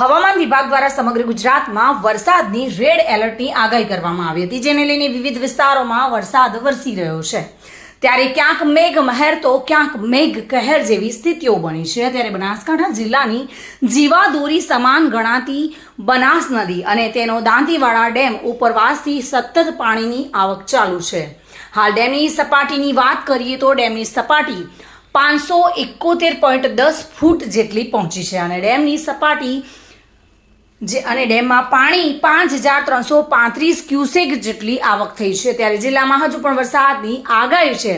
હવામાન વિભાગ દ્વારા સમગ્ર ગુજરાતમાં વરસાદની રેડ એલર્ટની આગાહી કરવામાં આવી હતી, જેને લઈને વિવિધ વિસ્તારોમાં વરસાદ વરસી રહ્યો છે। ત્યારે ક્યાંક મેઘ મહેર તો ક્યાંક મેઘ કહેર જેવી સ્થિતિઓ બની છે। ત્યારે બનાસકાંઠા જિલ્લાની જીવાદોરી સમાન ગણાતી બનાસ નદી અને તેનો દાંતીવાડા ડેમ ઉપરવાસથી સતત પાણીની આવક ચાલુ છે। હાલ ડેમની સપાટીની વાત કરીએ તો ડેમની સપાટી 571.10 ફૂટ જેટલી પહોંચી છે અને ડેમની સપાટી અને ડેમમાં પાણી 5335 ક્યુસેક જેટલી આવક થઈ છે। ત્યારે જિલ્લામાં હજુ પણ વરસાદની આગાહી છે,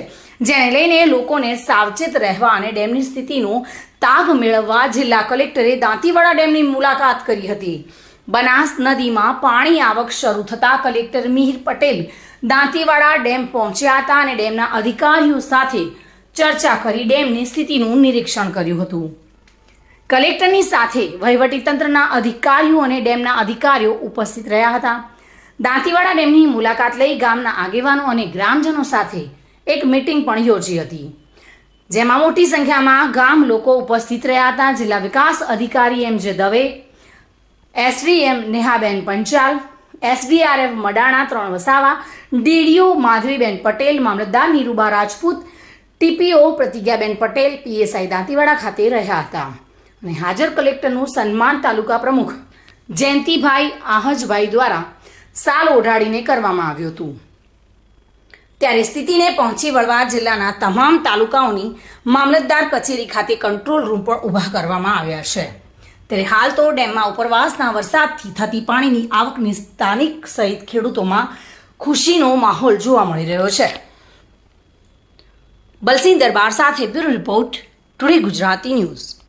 જેને લઈને લોકોને સાવચેત રહેવા અને ડેમની સ્થિતિનો તાગ મેળવવા જિલ્લા કલેક્ટરે દાંતીવાડા ડેમની મુલાકાત કરી હતી। બનાસ નદીમાં પાણી આવક શરૂ થતાં કલેક્ટર મિહિર પટેલ દાંતીવાડા ડેમ પહોંચ્યા હતા અને ડેમના અધિકારીઓ સાથે ચર્ચા કરી ડેમની સ્થિતિનું નિરીક્ષણ કર્યું હતું। કલેક્ટરની સાથે વહીવટીતંત્રના અધિકારીઓ અને ડેમના અધિકારીઓ ઉપસ્થિત રહ્યા હતા। દાંતીવાડા ડેમની મુલાકાત લઈ ગામના આગેવાનો અને ગ્રામજનો સાથે એક મીટિંગ પણ યોજી હતી, જેમાં મોટી સંખ્યામાં ગામ લોકો ઉપસ્થિત રહ્યા હતા। જિલ્લા વિકાસ અધિકારી MJ દવે, SDM નેહાબેન પંચાલ, SDRF મડાણા 3 વસાવા, DDO માધવીબેન પટેલ, મામલતદાર નીરુબા રાજપૂત, TPO પ્રતિજ્ઞાબેન પટેલ, PSI દાંતીવાડા ખાતે રહ્યા હતા અને હાજર કલેક્ટરનું સન્માન તાલુકા પ્રમુખ જયંતિભાઈ આહજભાઈ દ્વારા સાલ ઓઢાડીને કરવામાં આવ્યું હતું। ત્યારે સ્થિતિને પહોંચી વળવા જિલ્લાના તમામ તાલુકાઓની મામલતદાર કચેરી ખાતે કંટ્રોલ રૂમ પણ ઊભા કરવામાં આવ્યા છે। ત્યારે હાલ તો ડેમમાં ઉપરવાસના વરસાદથી થતી પાણીની આવકની સ્થાનિક સહિત ખેડૂતોમાં ખુશીનો માહોલ જોવા મળી રહ્યો છે। બલસિંહ દરબાર સાથે bureau report, today Gujarati news.